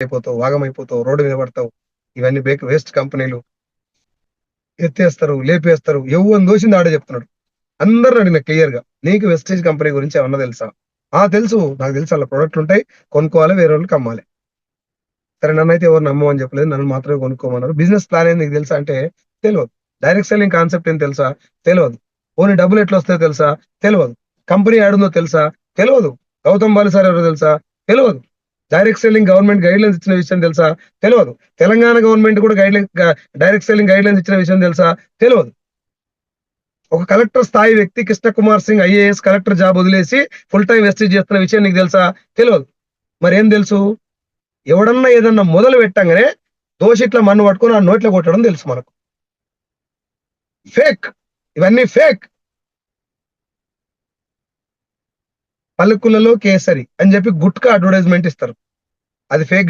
అయిపోతావు, వాగమైపోతావు, రోడ్డు మీద పడతావు. ఇవన్నీ వేస్ట్ కంపెనీలు ఎత్తేస్తారు, లేపేస్తారు. ఎవరిని దోషింది ఆడే చెప్తున్నాడు. అందరూ అడిగిన క్లియర్ గా, నీకు వెస్టేజ్ కంపెనీ గురించి ఏమన్నా తెలుసా? తెలుసు, నాకు తెలుసు, అలా ప్రొడక్ట్లు ఉంటాయి, కొనుక్కోవాలి, వేరే వాళ్ళకి అమ్మాలి. సరే, నన్ను అయితే ఎవరు నమ్మమని చెప్పలేదు, నన్ను మాత్రమే కొనుక్కోమన్నారు. బిజినెస్ ప్లాన్ ఏంది నీకు తెలుసా అంటే తెలియదు. డైరెక్ట్ సెల్లింగ్ కాన్సెప్ట్ ఏం తెలుసా? తెలియదు. ఓన్లీ డబ్బులు ఎట్లా వస్తాయో తెలుసా? తెలియదు. కంపెనీ ఆడుందో తెలుసా? తెలియదు. గౌతమ్ బాలి సార్ ఎవరో తెలుసా? తెలియదు. Direct selling government guide lines ఇచ్చిన విషయం తెలుసా? తెలియదు. తెలంగాణ గవర్నమెంట్ కూడా డైరెక్ట్ సెల్లింగ్ గైడ్ లైన్స్ ఇచ్చిన విషయం తెలుసా? తెలియదు. ఒక కలెక్టర్ స్థాయి వ్యక్తి Krishna Kumar Singh IAS collector job వదిలేసి ఫుల్ టైం వెస్టేజ్ చేస్తున్న విషయం నీకు తెలుసా? తెలియదు. మరి ఏం తెలుసు? ఎవడన్నా ఏదన్నా మొదలు పెట్టంగానే దోషిట్లా మన్ను పట్టుకొని ఆ నోట్లో కొట్టడం తెలుసు మనకు. ఫేక్, ఇవన్నీ ఫేక్. పలుకులలో కేసరి అని చెప్పి గుట్కా అడ్వర్టైజ్మెంట్ ఇస్తారు, అది ఫేక్.